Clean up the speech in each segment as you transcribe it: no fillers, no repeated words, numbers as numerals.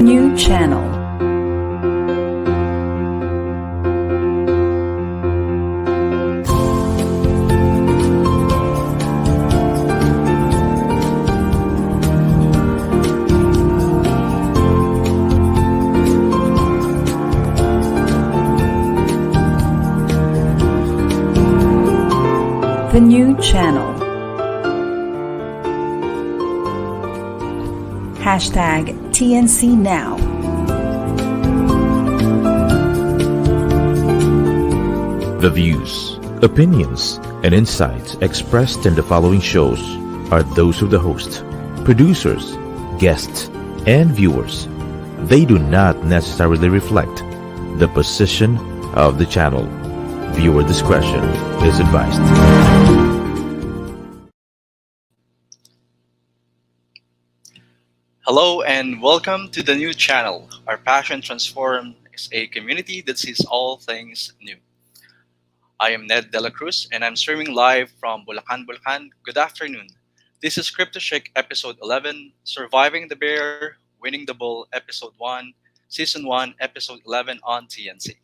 New channel. The new channel. Hashtag TNC Now. The views, opinions, and insights expressed in the following shows are those of the host, producers, guests, and viewers. They do not necessarily reflect the position of the channel. Viewer discretion is advised. Hello and welcome to the new channel. Our passion transforms a community that sees all things new. I am Ned Della Croce and I'm streaming live from Bulacan, Bulacan. Good afternoon. This is Chic episode 11, Surviving the Bear, Winning the Bull, episode 1, season 1, episode 11 on TNC.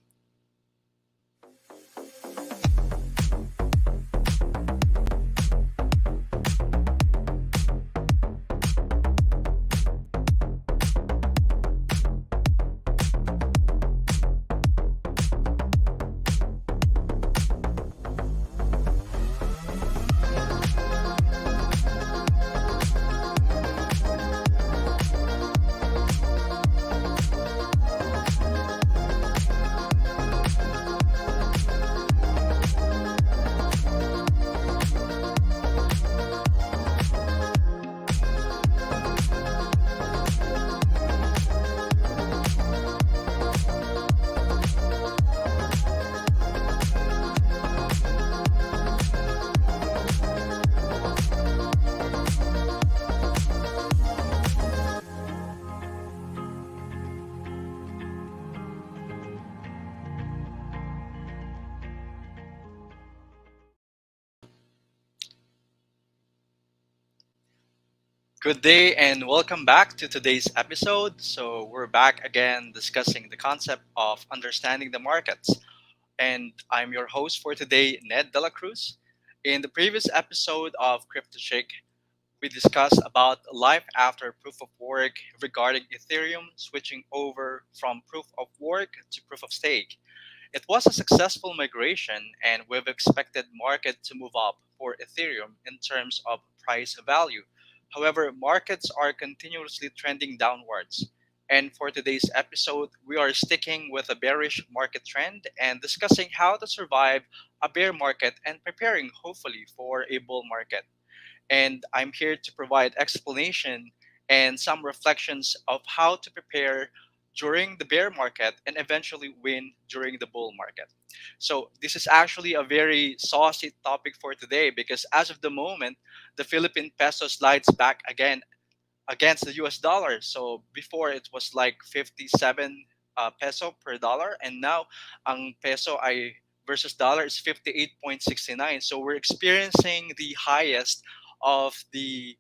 Good day and welcome back to today's episode. So we're back again discussing the concept of understanding the markets. And I'm your host for today, Ned Della Cruz. In the previous episode of Chic, we discussed about life after proof of work regarding Ethereum switching over from proof of work to proof of stake. It was a successful migration and we've expected market to move up for Ethereum in terms of price value. However, markets are continuously trending downwards. And for today's episode, we are sticking with a bearish market trend and discussing how to survive a bear market and preparing hopefully for a bull market. And I'm here to provide explanation and some reflections of how to prepare during the bear market and eventually win during the bull market. So this is actually a very saucy topic for today because as of the moment, the Philippine peso slides back again against the US dollar. So before it was like 57 peso per dollar, and now ang peso ay versus dollar is 58.69. So we're experiencing the highest of the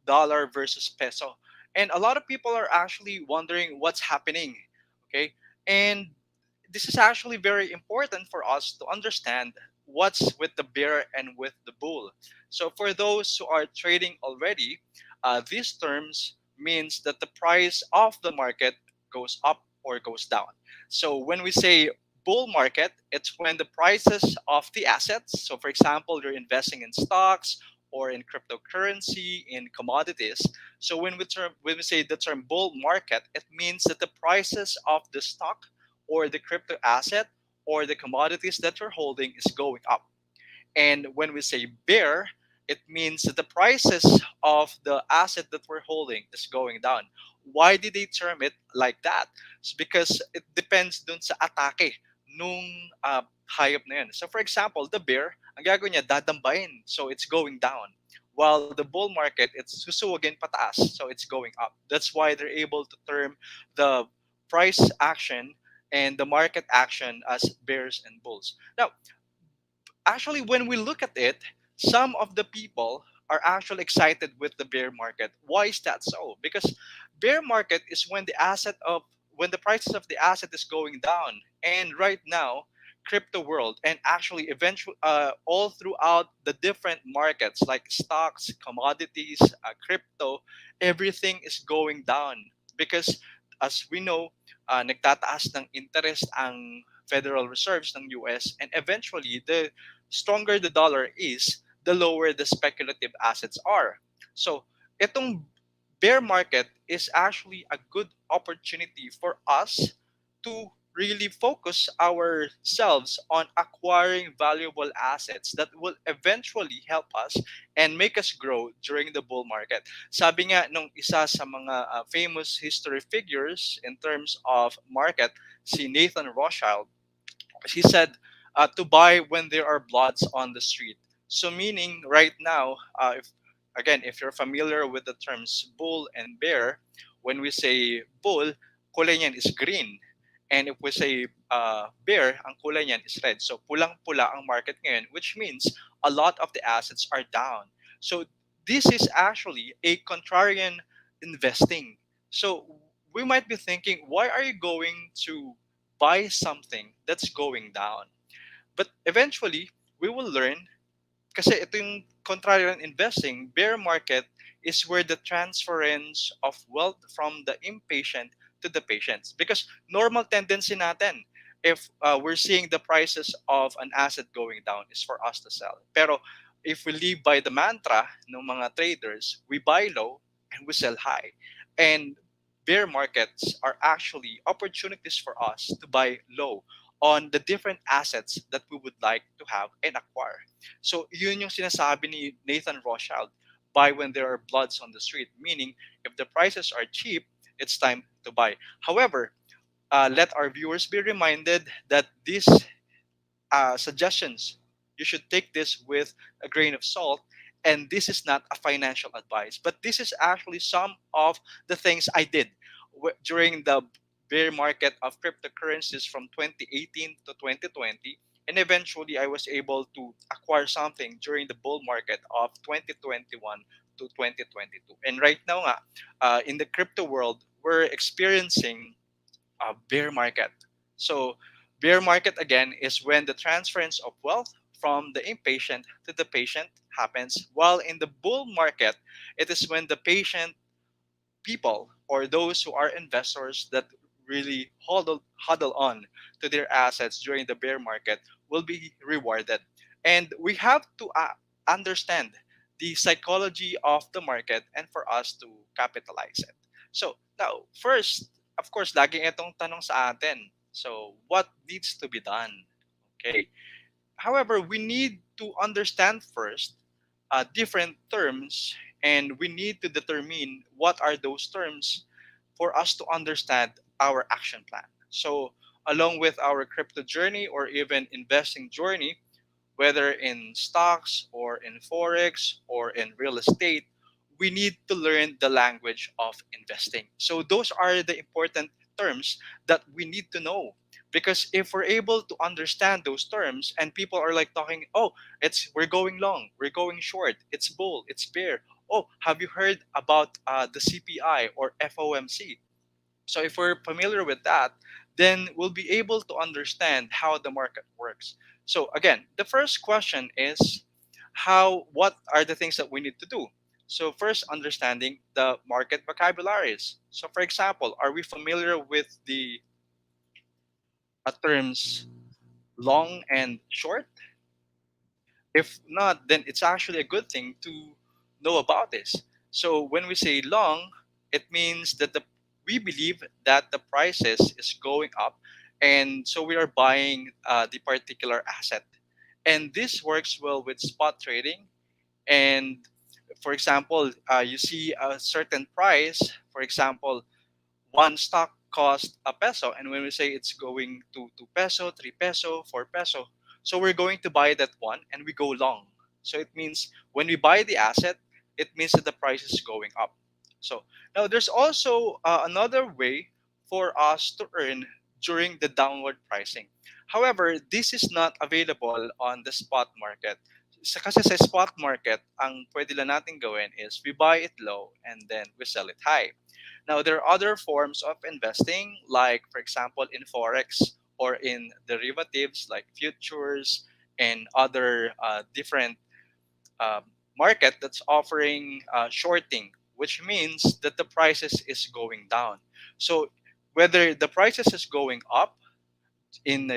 dollar versus peso. And a lot of people are actually wondering what's happening. Okay. And this is actually very important for us to understand what's with the bear and with the bull. So for those who are trading already, these terms means that the price of the market goes up or goes down. So when we say bull market, it's when the prices of the assets, so for example, you're investing in stocks or in cryptocurrency, in commodities. So when we say the term bull market, it means that the prices of the stock or the crypto asset or the commodities that you're holding is going up. And when we say bear, it means that the prices of the asset that we're holding is going down. Why did they term it like that? It's because it depends dun sa atake nung hayop na yun. So for example, the bear, ang gagawin niya, dadambain. So it's going down. While the bull market, it's susuwagin pataas. So it's going up. That's why they're able to term the price action and the market action as bears and bulls. Now, actually, when we look at it, some of the people are actually excited with the bear market. Why is that so? Because bear market is when the prices of the asset is going down. And right now, crypto world and actually eventually all throughout the different markets like stocks, commodities, crypto, everything is going down because as we know, nagtataas ng interest ang Federal Reserves ng US, and eventually the stronger the dollar is, the lower the speculative assets are. So itong bear market is actually a good opportunity for us to really focus ourselves on acquiring valuable assets that will eventually help us and make us grow during the bull market. Sabi nga nung isa sa mga famous history figures in terms of market, si Nathan Rothschild, he said to buy when there are bloods on the street. So meaning right now, if you're familiar with the terms bull and bear, when we say bull, kulay niyan is green. And if we say bear, ang kulay niyan is red. So pulang-pula ang market ngayon, which means a lot of the assets are down. So this is actually a contrarian investing. So we might be thinking, why are you going to buy something that's going down? But eventually, we will learn kasi ito yung contrarian investing, bear market is where the transference of wealth from the impatient to the patients. Because normal tendency natin, if we're seeing the prices of an asset going down, is for us to sell. Pero if we live by the mantra ng mga traders, we buy low and we sell high. And bear markets are actually opportunities for us to buy low on the different assets that we would like to have and acquire. So yun yung sinasabi ni Nathan Rothschild, buy when there are bloods on the street, meaning if the prices are cheap, it's time to buy. However, let our viewers be reminded that these suggestions, you should take this with a grain of salt. And this is not a financial advice, but this is actually some of the things I did during the bear market of cryptocurrencies from 2018 to 2020. And eventually, I was able to acquire something during the bull market of 2021 to 2022. And right now, in the crypto world, we're experiencing a bear market. So, bear market again is when the transference of wealth from the impatient to the patient happens, while in the bull market, it is when the patient people or those who are investors that really huddle on to their assets during the bear market will be rewarded. And we have to understand the psychology of the market and for us to capitalize it. So now, first, of course, laging itong tanong sa atin. So what needs to be done? Okay. However, we need to understand first different terms, and we need to determine what are those terms for us to understand our action plan. So, along with our crypto journey or even investing journey, whether in stocks or in forex or in real estate, we need to learn the language of investing. So those are the important terms that we need to know. Because if we're able to understand those terms and people are like talking, oh, it's we're going long, we're going short, it's bull, it's bear. Oh, have you heard about the CPI or FOMC? So if we're familiar with that, then we'll be able to understand how the market works. So again, the first question is what are the things that we need to do? So first, understanding the market vocabularies. So for example, are we familiar with the terms long and short? If not, then it's actually a good thing to know about this. So when we say long, it means that we believe that the prices is going up, and so we are buying the particular asset. And this works well with spot trading. And for example, you see a certain price. For example, one stock cost a peso, and when we say it's going to 2 peso, 3 peso, 4 peso, so we're going to buy that one and we go long. So it means when we buy the asset, it means that the price is going up. So now there's also another way for us to earn during the downward pricing. However, this is not available on the spot market. kasi sa spot market, ang pwede lang natin gawin is we buy it low and then we sell it high. Now, there are other forms of investing, like, for example, in Forex or in derivatives like futures and other different uh, market that's offering shorting, which means that the prices is going down. So whether the prices is going up in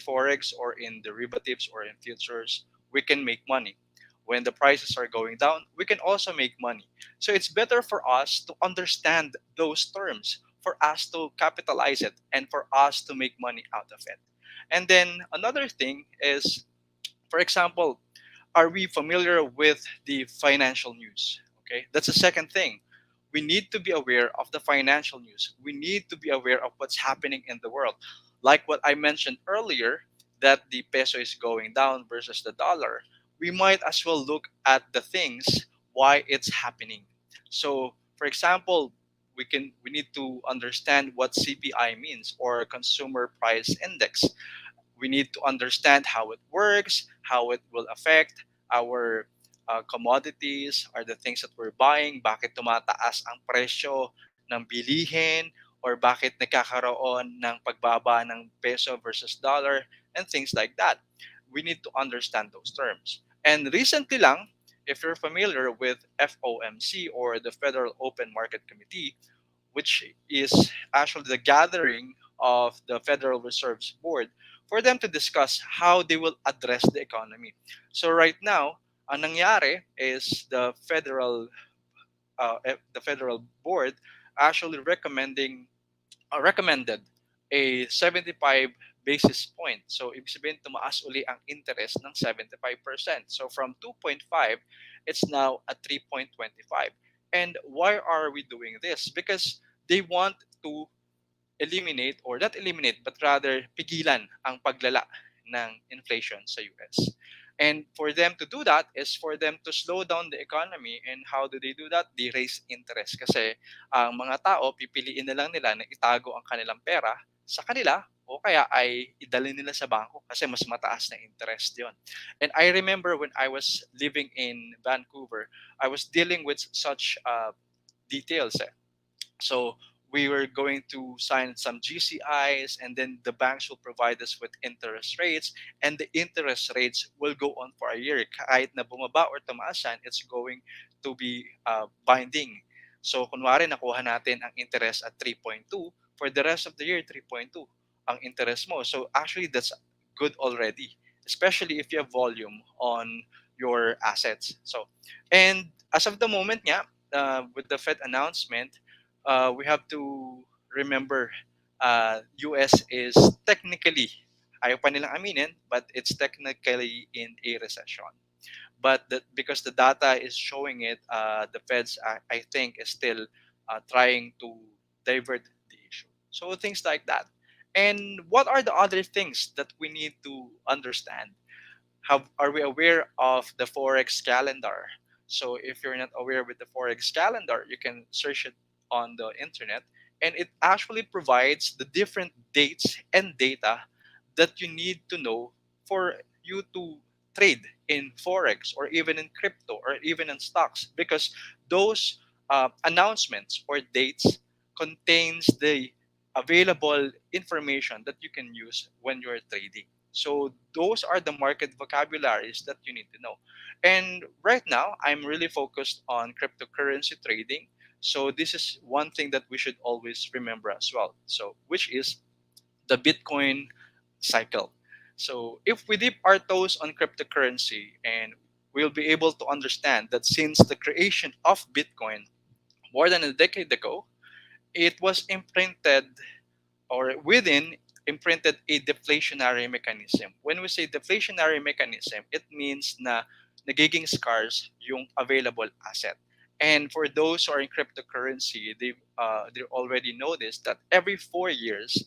forex or in derivatives or in futures, we can make money. When the prices are going down, we can also make money. So it's better for us to understand those terms, for us to capitalize it, and for us to make money out of it. And then another thing is, for example, are we familiar with the financial news? Okay, that's the second thing. We need to be aware of the financial news. We need to be aware of what's happening in the world. Like what I mentioned earlier, that the peso is going down versus the dollar. We might as well look at the things why it's happening. So, for example, we need to understand what CPI means, or consumer price index. We need to understand how it works, how it will affect our commodities, are the things that we're buying, bakit tumataas ang presyo ng bilihin, or bakit nagkakaroon ng pagbaba ng peso versus dollar, and things like that. We need to understand those terms. And recently lang, if you're familiar with FOMC, or the Federal Open Market Committee, which is actually the gathering of the Federal Reserve's board for them to discuss how they will address the economy. So right now, ang nangyari is the federal board actually recommended a 75 basis point. So ibig sabihin tumaas uli ang interest ng 75%. So from 2.5, it's now at 3.25. And why are we doing this? Because they want to eliminate, or not eliminate, but rather pigilan ang paglala ng inflation sa US. And for them to do that is for them to slow down the economy. And how do they do that? They raise interest. Kasi ang mga tao, pipiliin na lang nila na itago ang kanilang pera sa kanila, o kaya ay idalhin nila sa bangko kasi mas mataas na interest yon. And I remember when I was living in Vancouver, I was dealing with such details. So we were going to sign some GCIs, and then the banks will provide us with interest rates, and the interest rates will go on for a year. Kahit na bumaba or tumaas yan, it's going to be binding. So kunwari nakuha natin ang interest at 3.2, for the rest of the year 3.2 ang interest mo. So actually that's good already, especially if you have volume on your assets. So, and as of the moment nga, with the Fed announcement, we have to remember, US is technically, ayaw pa nilang aminin, but it's technically in a recession. But because the data is showing it, the Feds, I think, is still trying to divert the issue. So things like that. And what are the other things that we need to understand? Are we aware of the forex calendar? So if you're not aware with the forex calendar, you can search it on the internet, and it actually provides the different dates and data that you need to know for you to trade in forex, or even in crypto, or even in stocks, because those announcements or dates contains the available information that you can use when you're trading. So those are the market vocabularies that you need to know. And right now, I'm really focused on cryptocurrency trading. So this is one thing that we should always remember as well. So which is the Bitcoin cycle. So if we dip our toes on cryptocurrency, and we'll be able to understand that since the creation of Bitcoin more than a decade ago, it was imprinted, or within imprinted, a deflationary mechanism. When we say deflationary mechanism, it means na nagiging scarce yung available asset. And for those who are in cryptocurrency, they already know this, that every 4 years,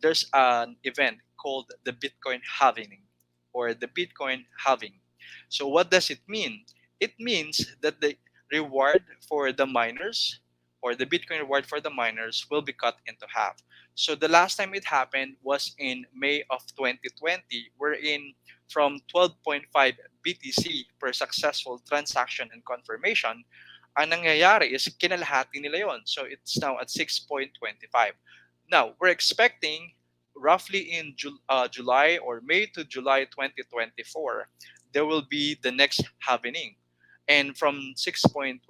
there's an event called the Bitcoin halving, or the Bitcoin halving. So what does it mean? It means that the reward for the miners, or the Bitcoin reward for the miners, will be cut into half. So the last time it happened was in May of 2020, wherein from 12.5 BTC per successful transaction and confirmation, ang nangyayari is kinalahati nila yon. So it's now at 6.25. Now, we're expecting roughly in July or May to July 2024, there will be the next halvening. And from 6.25,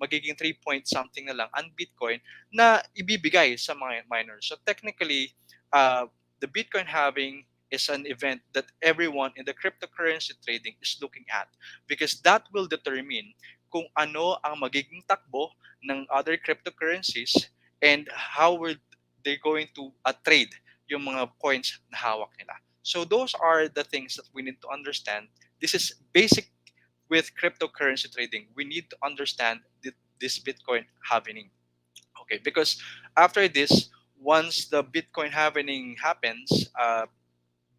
magiging 3 point something na lang ang Bitcoin na ibibigay sa mga miners. So technically, the Bitcoin halving is an event that everyone in the cryptocurrency trading is looking at, because that will determine kung ano ang magiging takbo ng other cryptocurrencies and how will they going to trade yung mga coins na hawak nila. So those are the things that we need to understand. This is basic with cryptocurrency trading. We need to understand this Bitcoin halvening. Okay, because after this, once the Bitcoin halvening happens,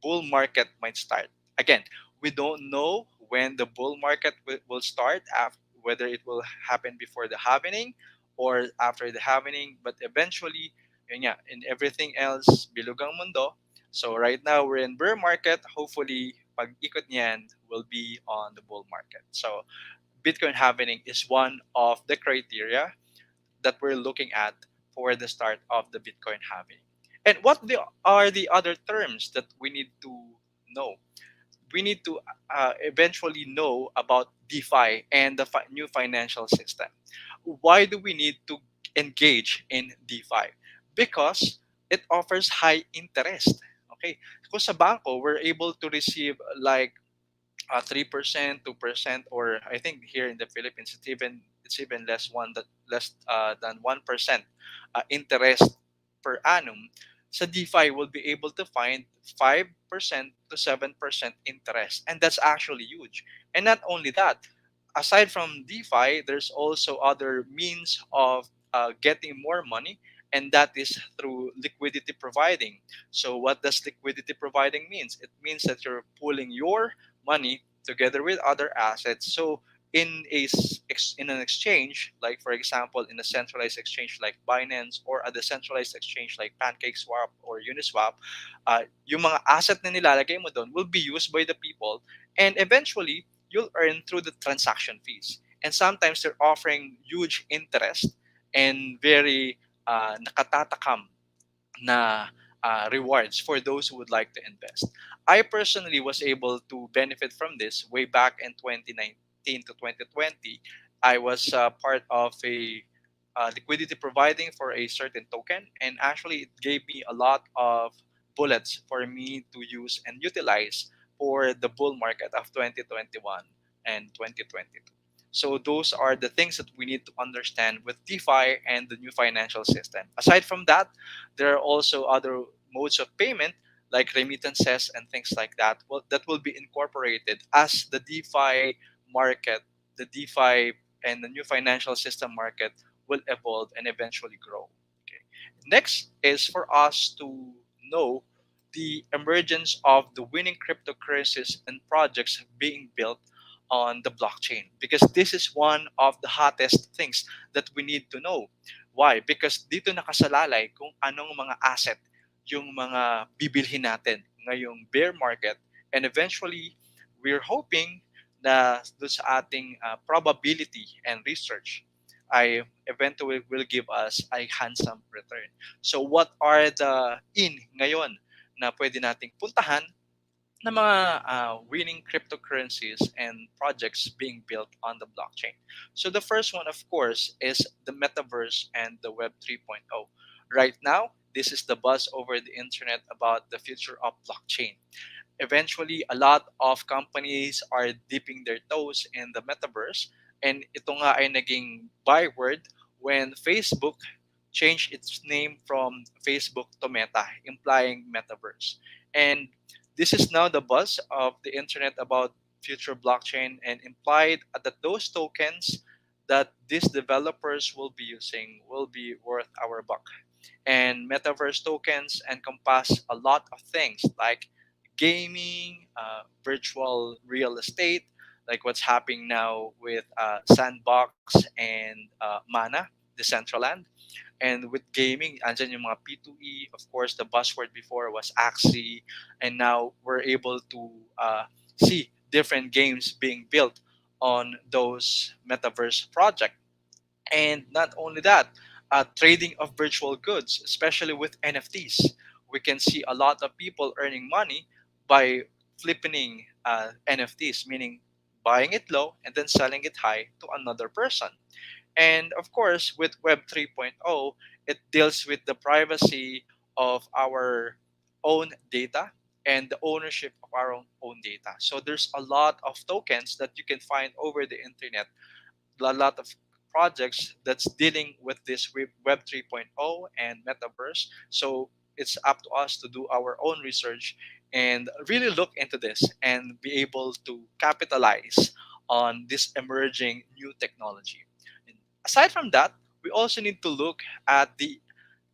bull market might start. Again, we don't know when the bull market will start, after, whether it will happen before the halvening or after the halvening, but eventually, yun nga, in everything else, bilugang mundo. So right now, we're in bear market. Hopefully, pag ikot niyan will be on the bull market. So Bitcoin halvening is one of the criteria that we're looking at for the start of the Bitcoin halving. And are the other terms that we need to know? We need to eventually know about DeFi and the new financial system. Why do we need to engage in DeFi? Because it offers high interest. Okay, kung sa banko, we're able to receive like 3%, 2%, or I think here in the Philippines it's even less than 1% interest per annum. Sa DeFi, will be able to find 5% to 7% interest, and that's actually huge. And not only that, aside from DeFi, there's also other means of getting more money, and that is through liquidity providing. So, what does liquidity providing means? It means that you're pooling your money together with other assets. So, in an exchange, like for example, in a centralized exchange like Binance or a decentralized exchange like PancakeSwap or Uniswap, yung mga asset na nilalagay mo doon will be used by the people, and eventually you'll earn through the transaction fees. And sometimes they're offering huge interest and very nakatatakam na rewards for those who would like to invest. I personally was able to benefit from this way back in 2019 to 2020. I was part of a liquidity providing for a certain token, and actually it gave me a lot of bullets for me to use and utilize for the bull market of 2021 and 2022. So those are the things that we need to understand with DeFi and the new financial system. Aside from that, there are also other modes of payment like remittances and things like that that will be incorporated as the DeFi market, the DeFi and the new financial system market will evolve and eventually grow. Okay. Next is for us to know the emergence of the winning cryptocurrencies and projects being built on the blockchain, because this is one of the hottest things that we need to know. Why? Because dito nakasalalay kung anong mga asset yung mga bibilhin natin ngayong bear market, and eventually we're hoping na doon sa ating probability and research I eventually will give us a handsome return. So what are the ngayon na pwede nating puntahan na mga winning cryptocurrencies and projects being built on the blockchain? So the first one, of course, is the Metaverse and the Web 3.0. Right now, this is the buzz over the internet about the future of blockchain. Eventually, a lot of companies are dipping their toes in the metaverse, and ito nga ay naging byword when Facebook changed its name from Facebook to Meta, implying metaverse. And this is now the buzz of the internet about future blockchain, and implied that those tokens that these developers will be using will be worth our buck. And metaverse tokens encompass a lot of things like gaming, virtual real estate, like what's happening now with Sandbox and Mana, Decentraland. And with gaming, andyan yung mga P2E. Of course, the buzzword before was Axie. And now we're able to see different games being built on those metaverse projects. And not only that, trading of virtual goods, especially with NFTs. We can see a lot of people earning money by flipping NFTs, meaning buying it low and then selling it high to another person. And of course, with Web 3.0, it deals with the privacy of our own data and the ownership of our own data. So there's a lot of tokens that you can find over the internet, a lot of projects that's dealing with this Web 3.0 and Metaverse. So it's up to us to do our own research and really look into this and be able to capitalize on this emerging new technology. And aside from that, we also need to look at the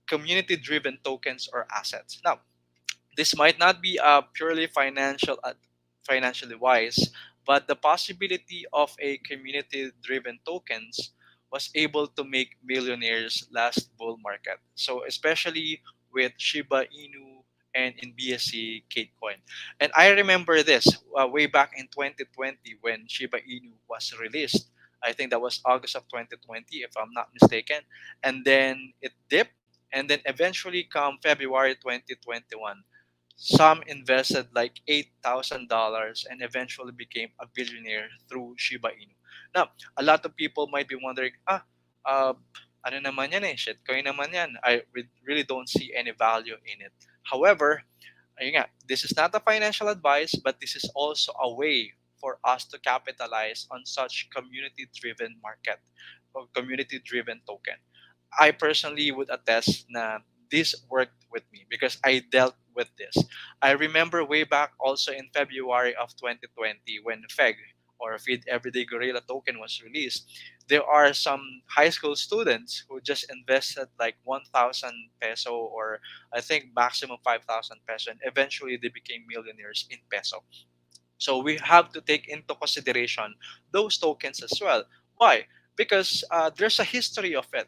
community driven tokens or assets. Now, this might not be a purely financially wise, but the possibility of a community-driven tokens was able to make millionaires last bull market. So especially with Shiba Inu and in BSC Katecoin. And I remember this way back in 2020 when Shiba Inu was released. I think that was August of 2020, if I'm not mistaken. And then it dipped, and then eventually come February 2021, some invested like $8,000 and eventually became a billionaire through Shiba Inu. Now, a lot of people might be wondering, uh, ano naman yan eh, shitcoin naman yan. I really don't see any value in it. However, ayun nga, this is not a financial advice, but this is also a way for us to capitalize on such community-driven market or community-driven token. I personally would attest na this worked with me because I dealt with this. I remember way back also in February of 2020 when FEG or Feed Everyday Gorilla token was released. There are some high school students who just invested like 1,000 peso or I think maximum 5,000 peso, and eventually they became millionaires in peso. So we have to take into consideration those tokens as well. Why? Because there's a history of it.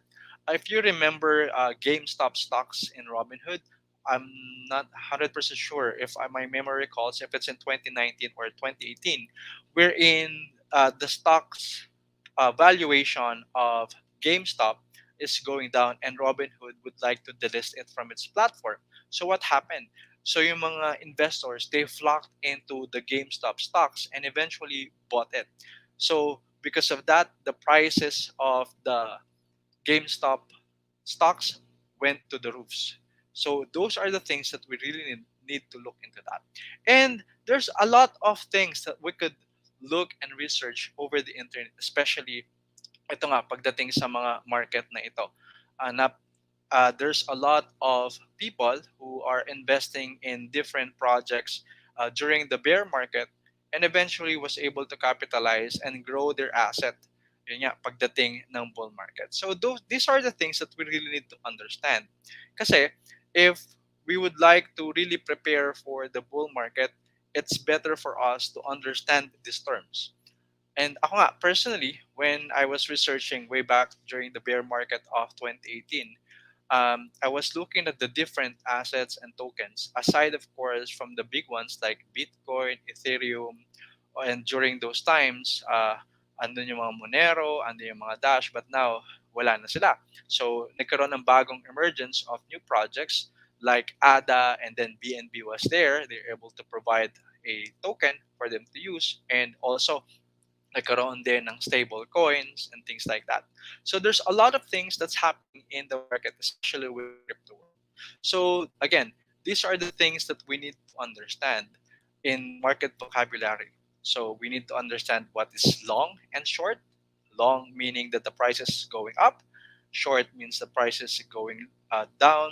If you remember GameStop stocks in Robinhood, I'm not 100% sure if my memory recalls if it's in 2019 or 2018, wherein the stocks valuation of GameStop is going down and Robinhood would like to delist it from its platform. So what happened? So yung mga investors, they flocked into the GameStop stocks and eventually bought it. So because of that, the prices of the GameStop stocks went to the roofs. So those are the things that we really need to look into that. And there's a lot of things that we could look and research over the internet, especially ito nga pagdating sa mga market na ito. Na there's a lot of people who are investing in different projects during the bear market and eventually was able to capitalize and grow their asset yun nga, pagdating ng bull market. So these are the things that we really need to understand. Kasi if we would like to really prepare for the bull market, it's better for us to understand these terms. And ako nga, personally, when I was researching way back during the bear market of 2018, I was looking at the different assets and tokens, aside, of course, from the big ones like Bitcoin, Ethereum, and during those times, andun yung mga Monero, andun yung mga Dash, but now, wala na sila. So, nagkaroon ng bagong emergence of new projects like ADA and then BNB was there. They're able to provide a token for them to use and also nagkaroon din ng stable coins and things like that. So there's a lot of things that's happening in the market, especially with the crypto world. So again, these are the things that we need to understand in market vocabulary. So we need to understand what is long and short. Long meaning that the price is going up. Short means the price is going down.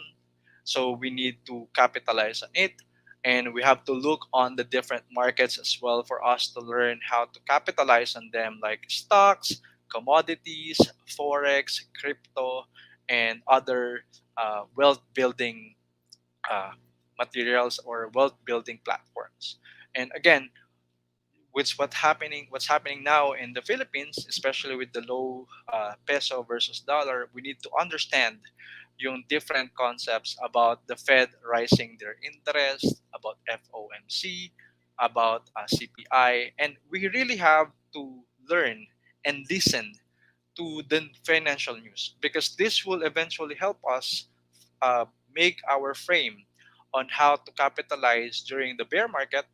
So we need to capitalize on it, and we have to look on the different markets as well for us to learn how to capitalize on them like stocks, commodities, forex, crypto, and other wealth building uh, materials or wealth building platforms. And again, what's happening now in the Philippines, especially with the low peso versus dollar, we need to understand yung different concepts about the Fed rising their interest, about FOMC, about CPI, and we really have to learn and listen to the financial news because this will eventually help us make our frame on how to capitalize during the bear market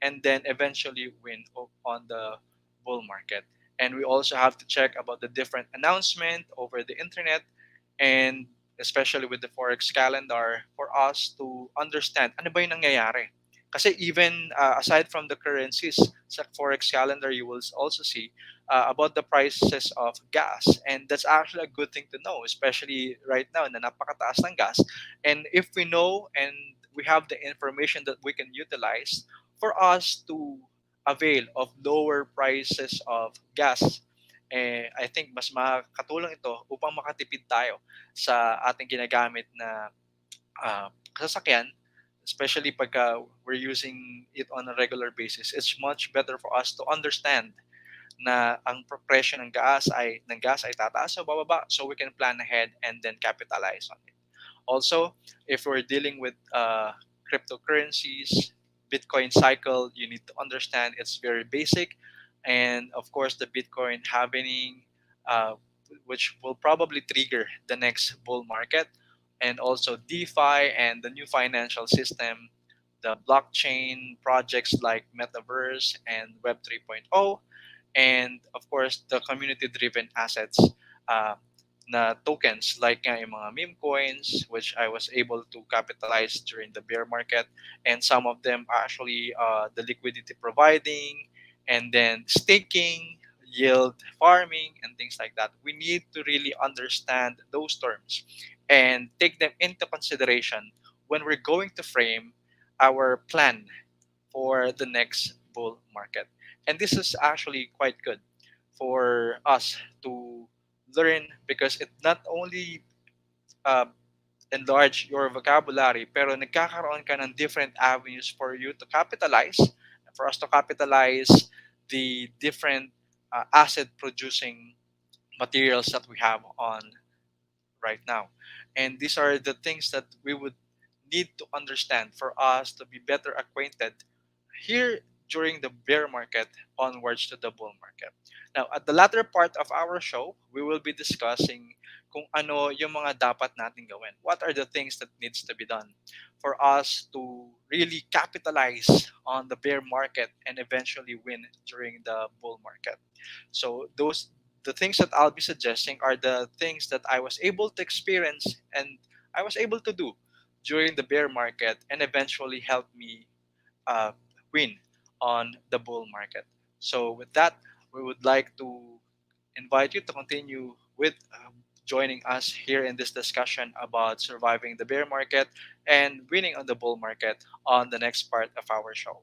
and then eventually win on the bull market. And we also have to check about the different announcement over the internet and especially with the forex calendar for us to understand ano ba yung nangyayari. Kasi even aside from the currencies sa forex calendar, you will also see about the prices of gas. And that's actually a good thing to know, especially right now na napakataas ng gas. And if we know and we have the information that we can utilize for us to avail of lower prices of gas, I think mas makakatulong ito upang makatipid tayo sa ating ginagamit na sasakyan, especially pagka we're using it on a regular basis. It's much better for us to understand na ang presyo ng gas ay tataas o bababa so we can plan ahead and then capitalize on it. Also, if we're dealing with cryptocurrencies, Bitcoin cycle, you need to understand it's very basic. And of course, the Bitcoin happening, which will probably trigger the next bull market. And also DeFi and the new financial system, the blockchain projects like Metaverse and Web 3.0, and of course, the community-driven assets uh, na tokens like nga yung mga meme coins which I was able to capitalize during the bear market, and some of them are actually the liquidity providing and then staking, yield farming and things like that. We need to really understand those terms and take them into consideration when we're going to frame our plan for the next bull market. And this is actually quite good for us to learn because it not only uh, enlarge your vocabulary, pero nagkakaroon ka ng different avenues for you to capitalize, for us to capitalize the different asset producing materials that we have on right now. And these are the things that we would need to understand for us to be better acquainted here during the bear market onwards to the bull market. Now, at the latter part of our show, we will be discussing kung ano yung mga dapat natin gawin. What are the things that needs to be done for us to really capitalize on the bear market and eventually win during the bull market. So the things that I'll be suggesting are the things that I was able to experience and I was able to do during the bear market and eventually help me uh, win on the bull market. So with that, we would like to invite you to continue with joining us here in this discussion about surviving the bear market and winning on the bull market on the next part of our show.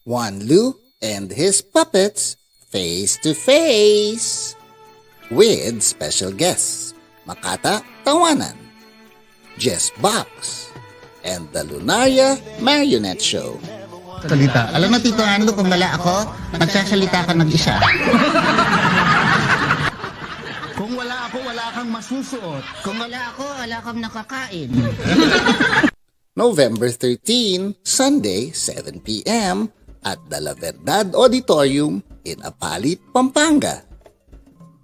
Juan Lu and his puppets face to face with special guests Makata Tawanan, Jess Box, and the Lunaria Marionette Show. Salita. Alam mo, Tito Anlo, kung wala ako, magsasalita ka mag-isa. Kung wala ako, wala kang masusuot. Kung wala ako, wala kang nakakain. November 13, Sunday, 7 p.m. at the La Verdad Auditorium in Apalit, Pampanga.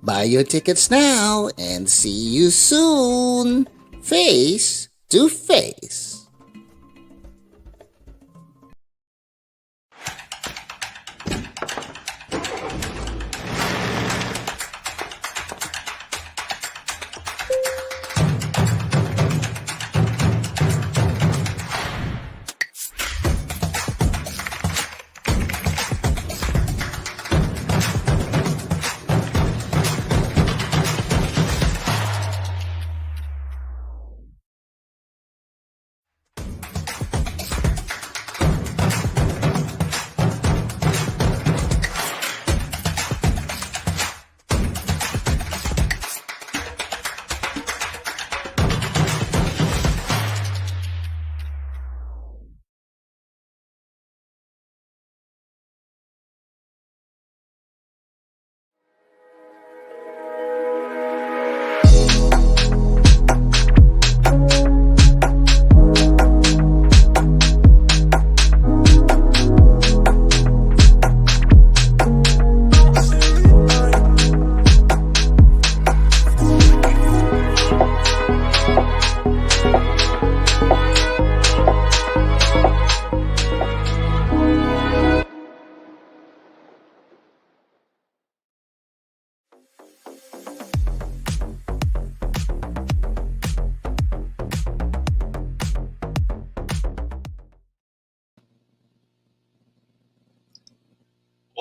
Buy your tickets now and see you soon, face to face.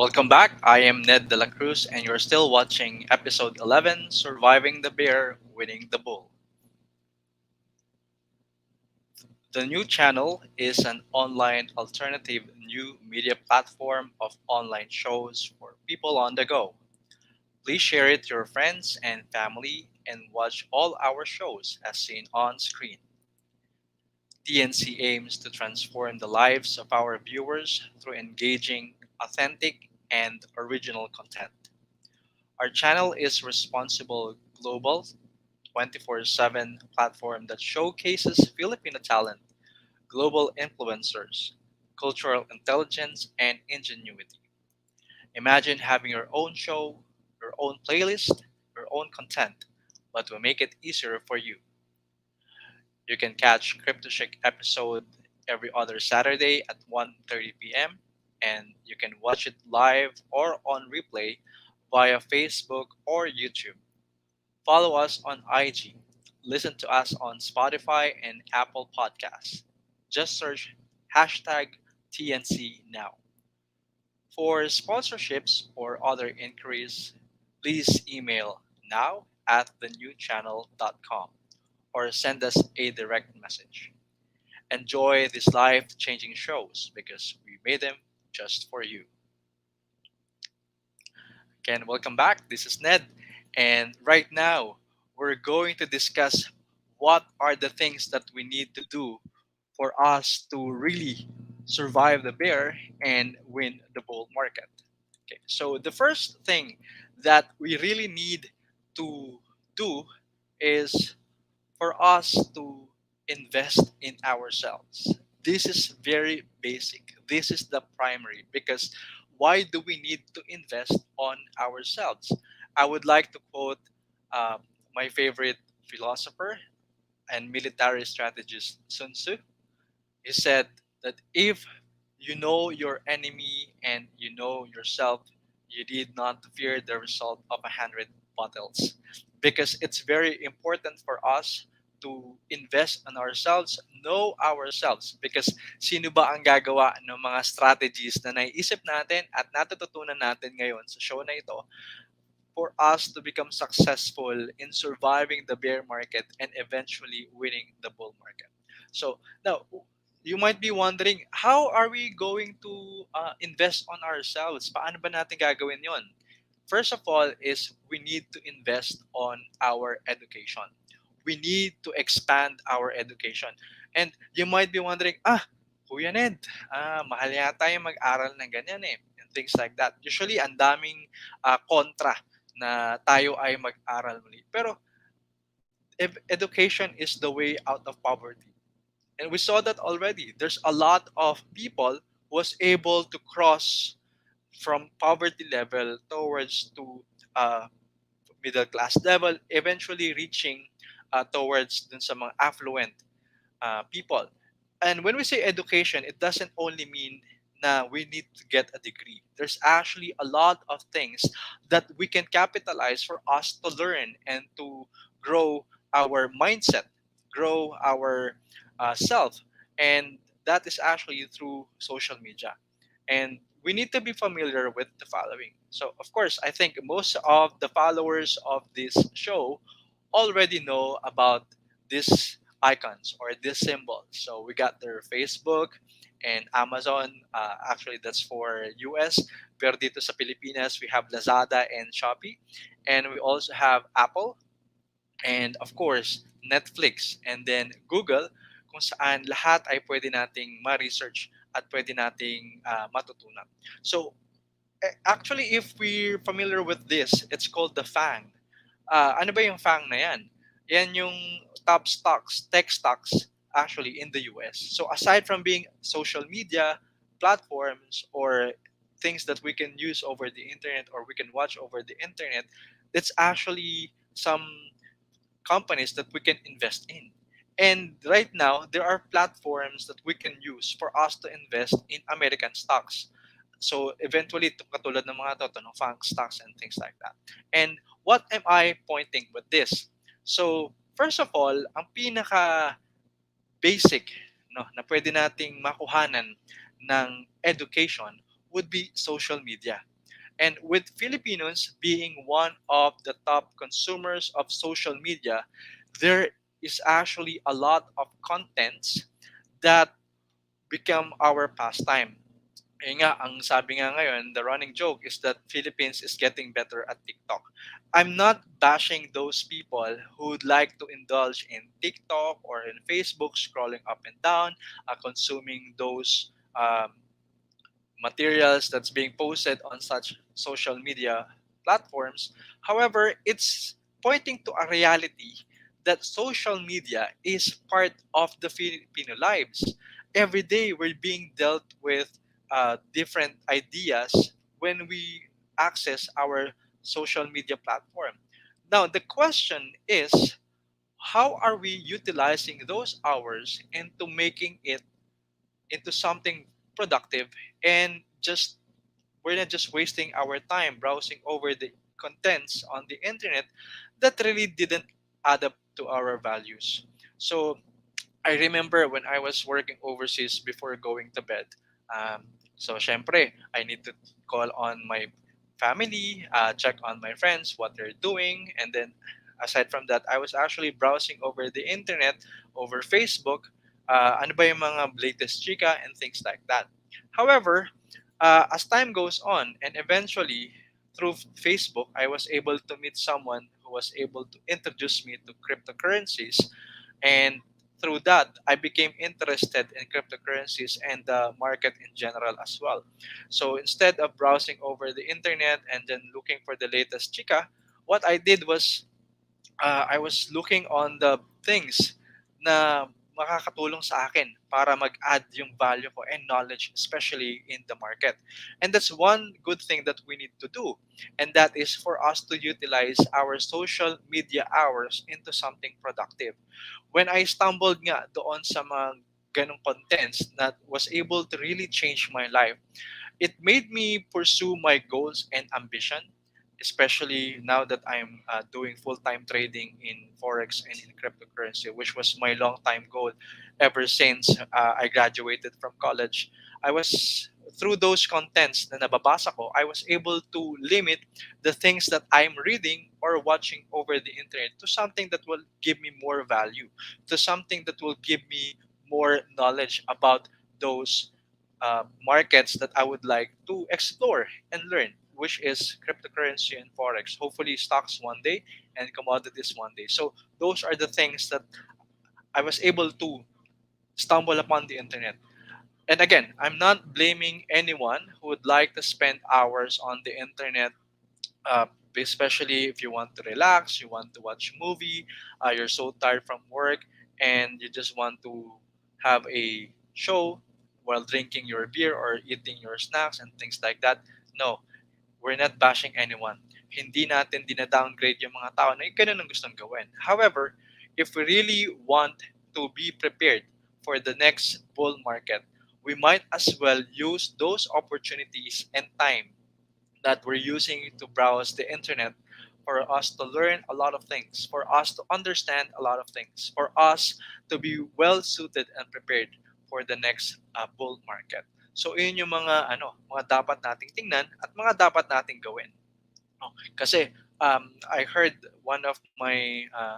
Welcome back. I am Ned Della Cruz, and you're still watching episode 11, Surviving the Bear, Winning the Bull. The new channel is an online alternative new media platform of online shows for people on the go. Please share it to your friends and family and watch all our shows as seen on screen. TNC aims to transform the lives of our viewers through engaging, authentic, and original content. Our channel is responsible global 24/7 platform that showcases Filipino talent, global influencers, cultural intelligence, and ingenuity. Imagine having your own show, your own playlist, your own content, but we make it easier for you. You can catch Crypto Chic episode every other Saturday at 1:30 p.m. and you can watch it live or on replay via Facebook or YouTube. Follow us on IG. Listen to us on Spotify and Apple Podcasts. Just search hashtag TNC now. For sponsorships or other inquiries, please email now at thenewchannel.com or send us a direct message. Enjoy these life changing shows because we made them just for you. Again, welcome back. This is Ned, and right now we're going to discuss what are the things that we need to do for us to really survive the bear and win the bull market. Okay, so the first thing that we really need to do is for us to invest in ourselves. This is very basic. This is the primary because why do we need to invest on ourselves? I would like to quote my favorite philosopher and military strategist Sun Tzu. He said that if you know your enemy and you know yourself, you need not fear the result of 100 battles. Because it's very important for us to invest on ourselves, know ourselves. Because sino ba ang gagawa ng mga strategies na naiisip natin at natututunan natin ngayon sa show na ito for us to become successful in surviving the bear market and eventually winning the bull market. So now You might be wondering, how are we going to invest on ourselves? Paano ba natin gagawin yon? First of all is we need to invest on our education. We need to expand our education. And you might be wondering, Kuya Ned, mahal yata yung mag-aral ng ganyan eh. And things like that. Usually, ang daming kontra na tayo ay mag-aral muli. Pero if education is the way out of poverty. And we saw that already. There's a lot of people who was able to cross from poverty level towards to uh, middle class level, eventually reaching towards dun sa mga affluent people. And when we say education, it doesn't only mean na we need to get a degree. There's actually a lot of things that we can capitalize for us to learn and to grow our mindset, grow our self. And that is actually through social media. And we need to be familiar with the following. So, of course, I think most of the followers of this show already know about these icons or these symbols. So, we got their Facebook and Amazon. Actually, that's for US. Pero dito sa Pilipinas, we have Lazada and Shopee. And we also have Apple and of course Netflix and then Google kung saan lahat ay pwede nating ma-research at pwede nating matutunan. So actually if we're familiar with this, it's called the FANG. Ano ba yung FANG na yan? Yan yung top stocks, tech stocks actually in the US. So aside from being social media platforms or things that we can use over the internet or we can watch over the internet, it's actually some companies that we can invest in. And right now, there are platforms that we can use for us to invest in American stocks. So eventually, katulad ng mga to, no, fang stocks and things like that. And what am I pointing with this? So first of all, ang pinaka basic no, na pwede nating makuhanan ng education would be social media. And with Filipinos being one of the top consumers of social media, there is actually a lot of contents that become our pastime. Eh nga, ang sabi nga ngayon, the running joke is that Philippines is getting better at TikTok. I'm not bashing those people who'd like to indulge in TikTok or in Facebook, scrolling up and down, consuming those materials that's being posted on such social media platforms. However, it's pointing to a reality that social media is part of the Filipino lives. Every day, we're being dealt with different ideas when we access our social media platform. Now, the question is, how are we utilizing those hours into making it into something productive and just we're not just wasting our time browsing over the contents on the internet that really didn't add up to our values. So I remember when I was working overseas before going to bed. So syempre, I need to call on my family, check on my friends, what they're doing, and then aside from that, I was actually browsing over the internet, over Facebook, ano ba yung mga latest chika and things like that. However, as time goes on, and eventually through Facebook, I was able to meet someone who was able to introduce me to cryptocurrencies, and through that, I became interested in cryptocurrencies and the market in general as well. So instead of browsing over the internet and then looking for the latest chika, what I did was I was looking on the things na makakatulong sa akin para mag-add yung value ko and knowledge, especially in the market. And that's one good thing that we need to do. And that is for us to utilize our social media hours into something productive. When I stumbled nga doon sa mga ganong contents that was able to really change my life, it made me pursue my goals and ambition, especially now that I'm doing full-time trading in forex and in cryptocurrency, which was my long-time goal ever since I graduated from college. I was through those contents na nababasa ko, I was able to limit the things that I'm reading or watching over the internet to something that will give me more value, to something that will give me more knowledge about those markets that I would like to explore and learn, which is cryptocurrency and forex. Hopefully, stocks one day and commodities one day. So those are the things that I was able to stumble upon the internet. And again, I'm not blaming anyone who would like to spend hours on the internet, uh, especially if you want to relax, you want to watch a movie, you're so tired from work, and you just want to have a show while drinking your beer or eating your snacks and things like that. No, we're not bashing anyone. Hindi natin dina-downgrade yung mga tao na ganun ang gustong gawin. However, if we really want to be prepared for the next bull market, we might as well use those opportunities and time that we're using to browse the internet for us to learn a lot of things, for us to understand a lot of things, for us to be well suited and prepared for the next bull market. So yun yung mga dapat nating tingnan at mga dapat nating gawin. Oh, kasi I heard one of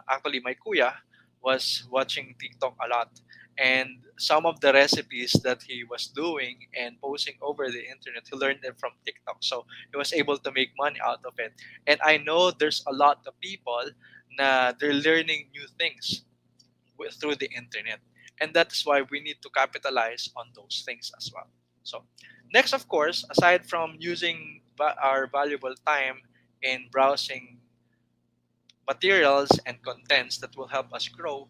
actually my kuya was watching TikTok a lot, and some of the recipes that he was doing and posting over the internet, he learned them from TikTok. So he was able to make money out of it. And I know there's a lot of people na they're learning new things through the internet, and that's why we need to capitalize on those things as well. So next, of course, aside from using our valuable time in browsing materials and contents that will help us grow,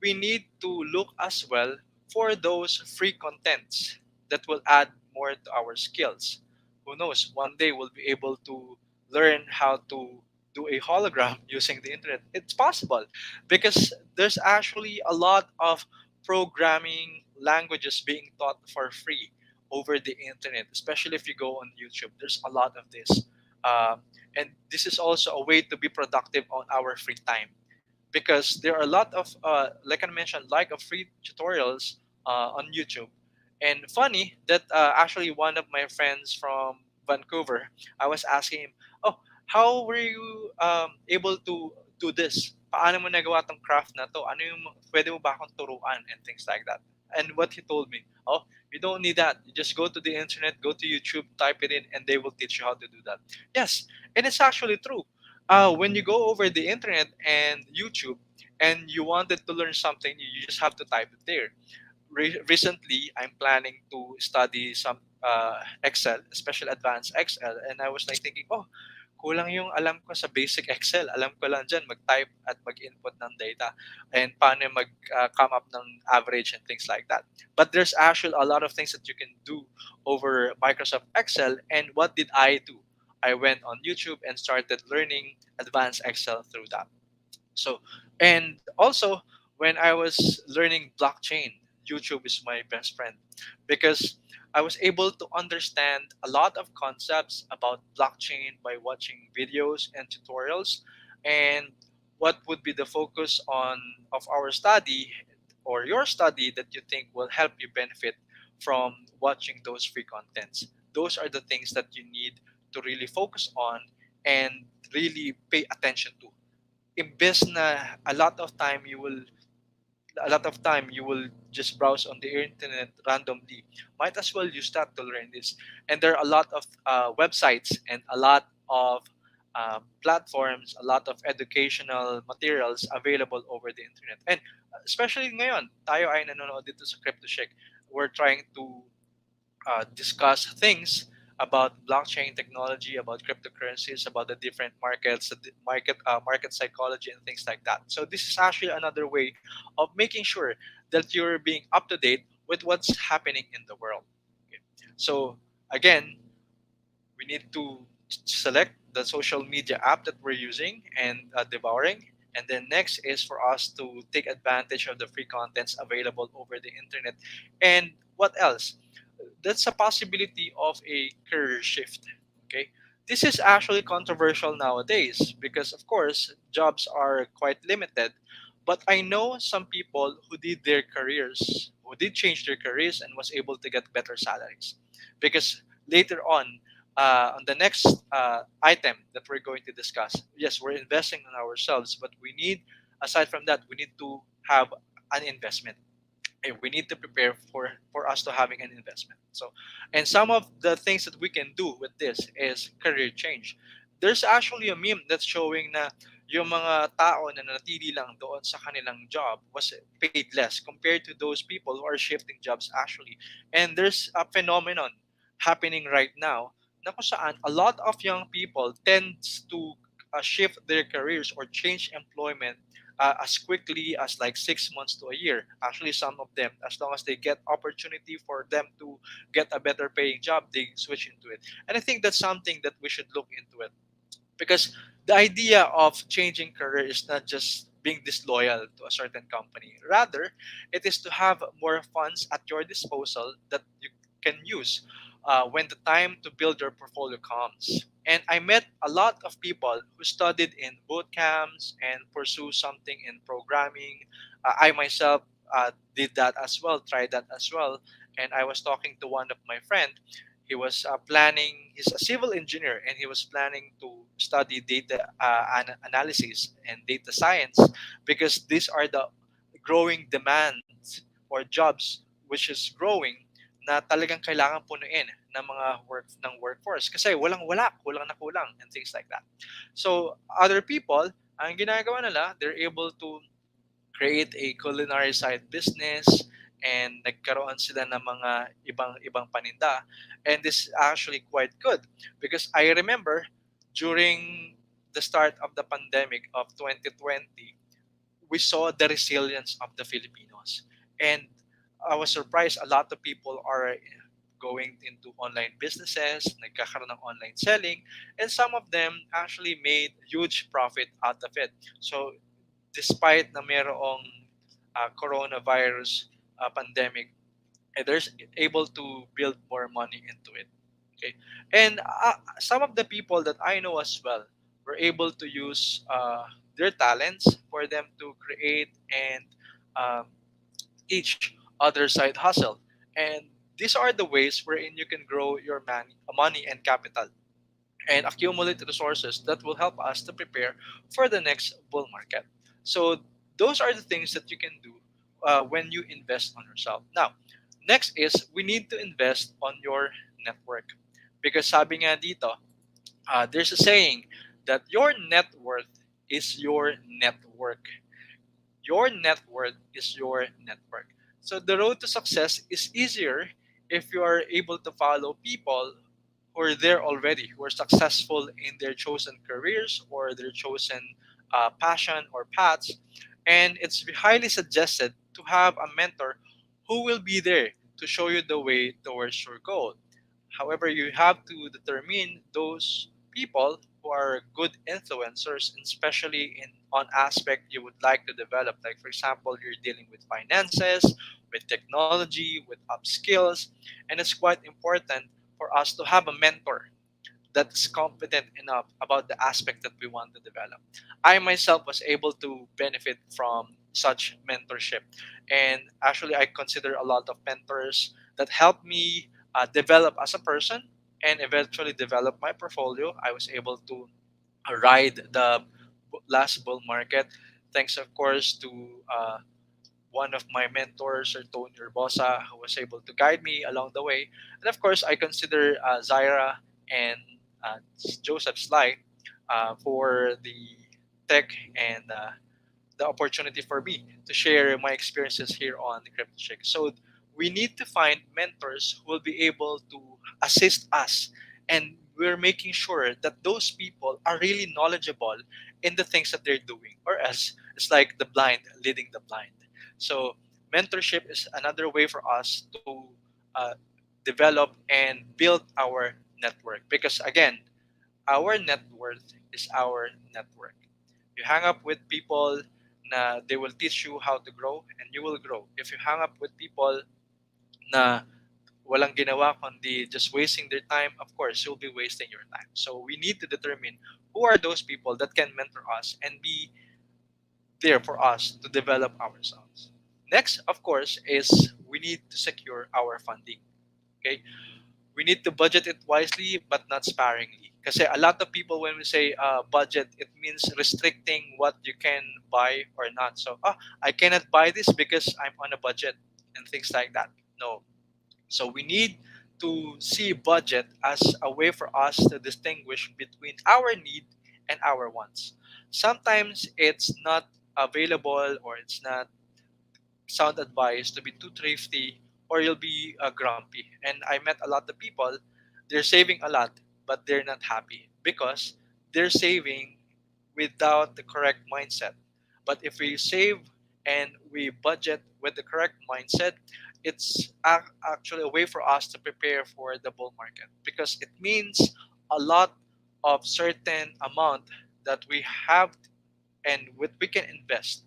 we need to look as well for those free contents that will add more to our skills. Who knows, one day we'll be able to learn how to do a hologram using the internet. It's possible because there's actually a lot of programming languages being taught for free over the internet, especially if you go on YouTube. There's a lot of this. Um, and this is also a way to be productive on our free time because there are a lot of like I mentioned, like of free tutorials on YouTube. And funny that actually one of my friends from Vancouver, I was asking him, oh, how were you able to do this? Paano mo nagawa tong craft na to? Ano yung pwede mo ba akong turuan and things like that? And what he told me, oh, you don't need that. You just go to the internet, go to YouTube, type it in, and they will teach you how to do that. Yes, and it's actually true. When you go over the internet and YouTube and you wanted to learn something, you just have to type it there. Recently, I'm planning to study some Excel, especially advanced Excel, and I was like thinking, oh, kulang yung alam ko sa basic Excel. Alam ko lang dyan mag-type at mag-input ng data and paano mag-come up ng average and things like that. But there's actually a lot of things that you can do over Microsoft Excel. And what did I do? I went on YouTube and started learning advanced Excel through that. So, and also when I was learning blockchain, YouTube is my best friend because I was able to understand a lot of concepts about blockchain by watching videos and tutorials. And what would be the focus on of our study or your study that you think will help you benefit from watching those free contents? Those are the things that you need to really focus on and really pay attention to. Imbes na a lot of time you will just browse on the internet randomly. Might as well use that to learn this. And there are a lot of websites and a lot of platforms, a lot of educational materials available over the internet. And especially ngayon, tayo ay nanonood dito sa Crypto Chic. We're trying to discuss things about blockchain technology, about cryptocurrencies, about the different markets, the market psychology, and things like that. So this is actually another way of making sure that you're being up to date with what's happening in the world. Okay. So again, we need to select the social media app that we're using and devouring. And then next is for us to take advantage of the free contents available over the internet. And what else? That's a possibility of a career shift. Okay, this is actually controversial nowadays because, of course, jobs are quite limited. But I know some people who did their careers, who did change their careers, and was able to get better salaries. Because later on the next item that we're going to discuss, yes, we're investing in ourselves, but we need, aside from that, we need to have an investment. we need to prepare for us to having an investment. So, and some of the things that we can do with this is career change. There's actually a meme that's showing na yung mga tao na natili lang doon sa kanilang job was paid less compared to those people who are shifting jobs actually. And there's a phenomenon happening right now na kung saan a lot of young people tends to shift their careers or change employment as quickly as like 6 months to a year. Actually, some of them, as long as they get opportunity for them to get a better paying job, they switch into it. And I think that's something that we should look into it, because the idea of changing career is not just being disloyal to a certain company. Rather, it is to have more funds at your disposal that you can use when the time to build your portfolio comes. And I met a lot of people who studied in boot camps and pursue something in programming. I myself did that as well, tried that as well. And I was talking to one of my friend. He was planning, he's a civil engineer, and he was planning to study data analysis and data science, because these are the growing demands or jobs which is growing, na talagang kailangan punuin ng mga workforce kasi walang-wala, kulang na kulang, and things like that. So other people, ang ginagawa nila, they're able to create a culinary side business, and nagkaroon sila ng mga ibang paninda. And this is actually quite good, because I remember during the start of the pandemic of 2020, we saw the resilience of the Filipinos. And I was surprised a lot of people are going into online businesses, nagkakaroon ng online selling, and some of them actually made huge profit out of it. So despite na mayroong coronavirus pandemic, they're able to build more money into it. Okay, and some of the people that I know as well were able to use their talents for them to create and um, teach other side hustle. And these are the ways wherein you can grow your money and capital and accumulate resources that will help us to prepare for the next bull market. So those are the things that you can do when you invest on yourself. Now, next is we need to invest on your network, because sabi nga dito, there's a saying that your net worth is your network. Your net worth is your network. So the road to success is easier if you are able to follow people who are there already, who are successful in their chosen careers or their chosen passion or paths. And it's highly suggested to have a mentor who will be there to show you the way towards your goal. However, you have to determine those people who are good influencers, and especially in on aspect you would like to develop. Like for example, you're dealing with finances, with technology, with upskills, and it's quite important for us to have a mentor that's competent enough about the aspect that we want to develop. I myself was able to benefit from such mentorship. And actually, I consider a lot of mentors that helped me develop as a person and eventually develop my portfolio. I was able to ride the last bull market, thanks, of course, to one of my mentors, or Tony Urbosa, who was able to guide me along the way. And of course, I consider Zaira and Joseph Sly for the tech and the opportunity for me to share my experiences here on the Crypto Chic. So we need to find mentors who will be able to assist us, and we're making sure that those people are really knowledgeable in the things that they're doing, or else it's like the blind leading the blind. So mentorship is another way for us to uh, develop and build our network, because again, our net worth is our network. You hang up with people na they will teach you how to grow, and you will grow. If you hang up with people na walang ginawa kundi just wasting their time, of course you'll be wasting your time. So we need to determine who are those people that can mentor us and be there for us to develop ourselves. Next, of course, is we need to secure our funding. Okay, we need to budget it wisely but not sparingly. Because a lot of people, when we say budget, it means restricting what you can buy or not. So, I cannot buy this because I'm on a budget. and things like that. No. So we need to see budget as a way for us to distinguish between our need and our wants. Sometimes it's not available, or it's not sound advice to be too thrifty, or you'll be grumpy. And I met a lot of people, they're saving a lot, but they're not happy because they're saving without the correct mindset. But if we save and we budget with the correct mindset, it's actually a way for us to prepare for the bull market, because it means a lot of certain amount that we have and what we can invest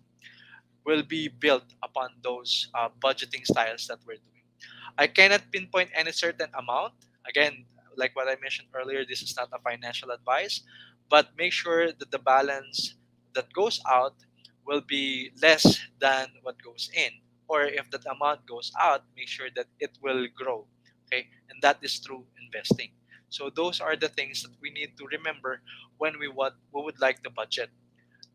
will be built upon those budgeting styles that we're doing. I cannot pinpoint any certain amount. Again, like what I mentioned earlier, this is not a financial advice, but make sure that the balance that goes out will be less than what goes in. Or if that amount goes out, make sure that it will grow. Okay, and that is through investing. So those are the things that we need to remember when we would like to budget.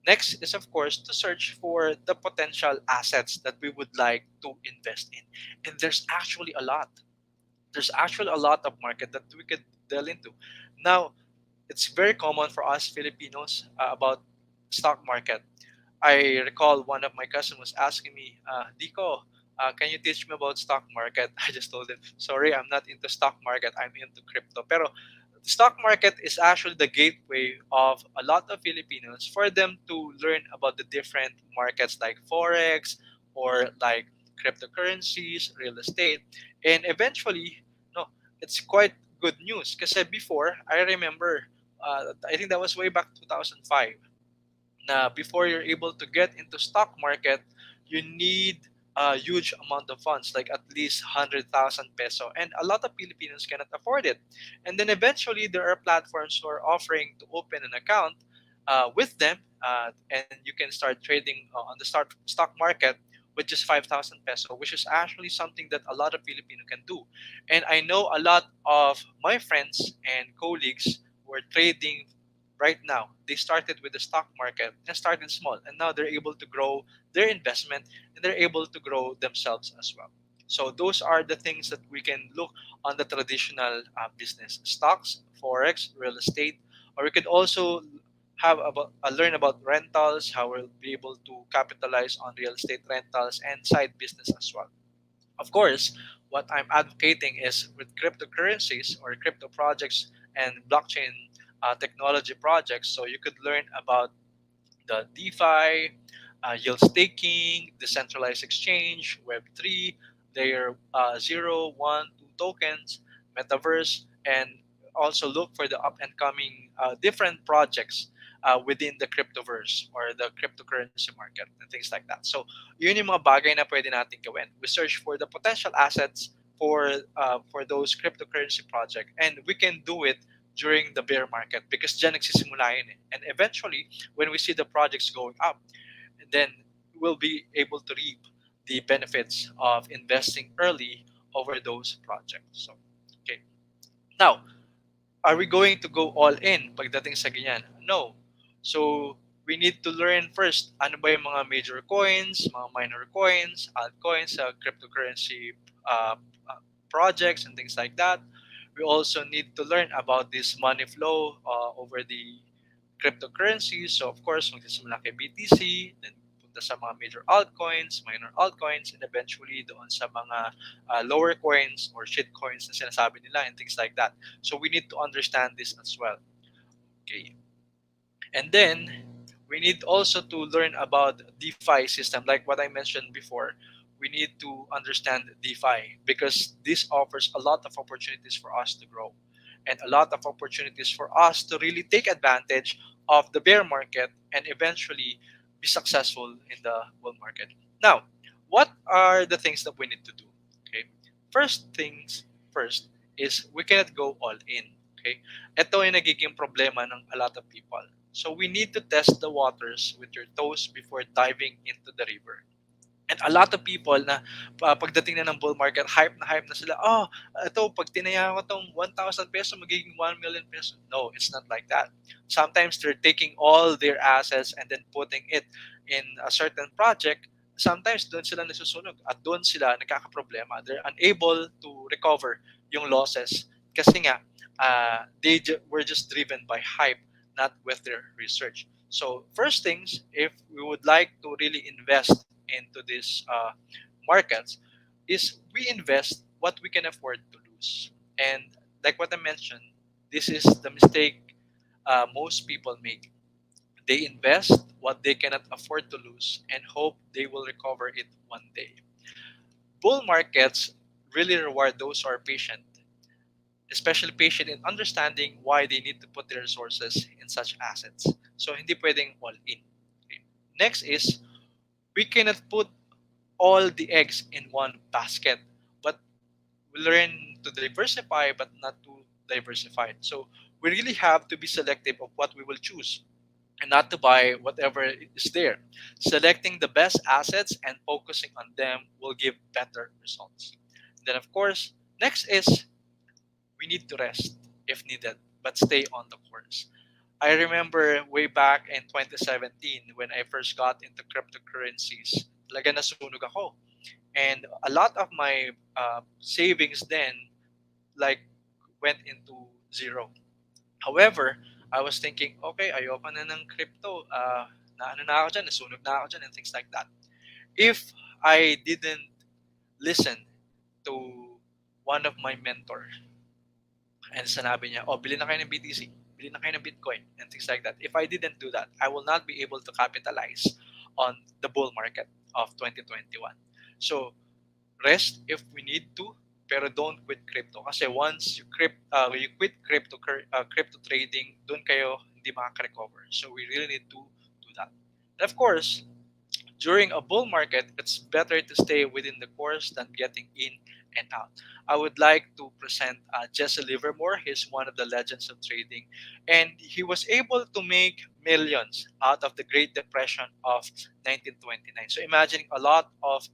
Next is, of course, to search for the potential assets that we would like to invest in. And there's actually a lot. There's actually a lot of market that we could delve into. Now, it's very common for us Filipinos about stock market. I recall one of my customers asking me, Dico, can you teach me about stock market? I just told him, sorry, I'm not into stock market. I'm into crypto. Pero the stock market is actually the gateway of a lot of Filipinos for them to learn about the different markets like Forex or like cryptocurrencies, real estate. And eventually, no, it's quite good news. Because before, I remember, I think that was way back 2005, na before you're able to get into stock market, you need a huge amount of funds, like at least 100,000 peso. And a lot of Filipinos cannot afford it. And then eventually, there are platforms who are offering to open an account with them, and you can start trading on the stock market with just 5,000 peso, which is actually something that a lot of Filipino can do. And I know a lot of my friends and colleagues who are trading right now. They started with the stock market and started small, and now they're able to grow their investment, and they're able to grow themselves as well. So those are the things that we can look on the traditional business: stocks, forex, real estate, or we could also have about learn about rentals, how we'll be able to capitalize on real estate rentals and side business as well. Of course, what I'm advocating is with cryptocurrencies or crypto projects and blockchain technology projects. So you could learn about the DeFi, yield staking, decentralized exchange, Web3, layer 0, 1, 2 tokens, Metaverse, and also look for the up and coming different projects within the cryptoverse or the cryptocurrency market and things like that. So, yun yung mga bagay na pwede natin gawin. We search for the potential assets for those cryptocurrency project, and we can do it during the bear market because dyan nagsisimula yun eh. And eventually, when we see the projects going up, then we'll be able to reap the benefits of investing early over those projects. So, okay. Now, are we going to go all in pagdating sa ganyan? No. So, we need to learn first ano ba yung mga major coins, mga minor coins, altcoins, cryptocurrency uh, projects and things like that. We also need to learn about this money flow over the cryptocurrencies. So of course, magsisimula kay BTC, then punta sa mga major altcoins, minor altcoins, and eventually doon sa mga lower coins or shit coins na sinasabi nila and things like that. So we need to understand this as well. Okay. And then we need also to learn about DeFi system. Like what I mentioned before, we need to understand DeFi because this offers a lot of opportunities for us to grow and a lot of opportunities for us to really take advantage of the bear market and eventually be successful in the bull market. Now, what are the things that we need to do? Okay. First things first is we cannot go all in. Okay. Ito ay nagiging problema ng a lot of people. So we need to test the waters with your toes before diving into the river. And a lot of people na pagdating na ng bull market, hype na sila. Oh, ito, pag tinaya ko tong 1,000 peso, magiging 1 million peso. No, it's not like that. Sometimes they're taking all their assets and then putting it in a certain project sometimes doon sila nasusunog at doon sila nagkakaproblema. They're unable to recover yung losses kasi nga were just driven by hype, not with their research. So first things, if we would like to really invest into these markets, is we invest what we can afford to lose. And like what I mentioned, this is the mistake most people make. They invest what they cannot afford to lose and hope they will recover it one day. Bull markets really reward those who are patient, especially patient in understanding why they need to put their resources in such assets. So hindi pwedeng all in. Okay. Next is we cannot put all the eggs in one basket, but we learn to diversify but not too diversified. So we really have to be selective of what we will choose and not to buy whatever is there. Selecting the best assets and focusing on them will give better results. Then, of course, next is we need to rest if needed, but stay on the course. I remember way back in 2017 when I first got into cryptocurrencies, talaga nasunog ako. And a lot of my savings then like went into zero. However, I was thinking, okay, ayoko na ng crypto. Na ano na ako dyan, nasunog na ako dyan, and things like that. If I didn't listen to one of my mentor and sinabi niya, oh, bili na kayo ng BTC, bili na kayo ng Bitcoin, and things like that. If I didn't do that, I will not be able to capitalize on the bull market of 2021. So, rest if we need to, pero don't quit crypto. Kasi once you quit crypto trading, doon kayo hindi makaka-recover. So, we really need to do that. And of course, during a bull market, it's better to stay within the course than getting in and out. I would like to present Jesse Livermore. He's one of the legends of trading, and he was able to make millions out of the Great Depression of 1929. So imagine a lot of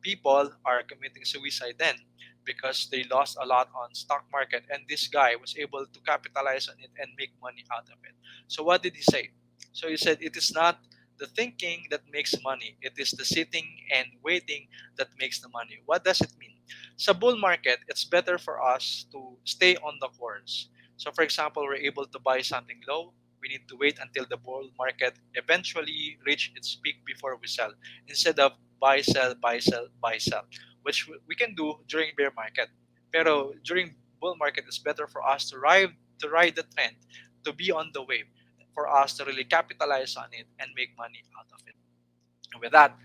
people are committing suicide then because they lost a lot on stock market, and this guy was able to capitalize on it and make money out of it. So what did he say? So he said, it is not the thinking that makes money. It is the sitting and waiting that makes the money. What does it mean? Sa bull market, it's better for us to stay on the course. So for example, we're able to buy something low. We need to wait until the bull market eventually reach its peak before we sell, instead of buy, sell, buy, sell, buy, sell, which we can do during bear market. Pero during bull market, it's better for us to ride the trend, to be on the wave, for us to really capitalize on it and make money out of it. And with that,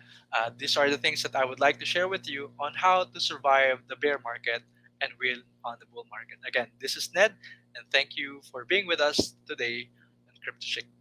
these are the things that I would like to share with you on how to survive the bear market and win on the bull market. Again, this is Ned, and thank you for being with us today on Crypto Chic.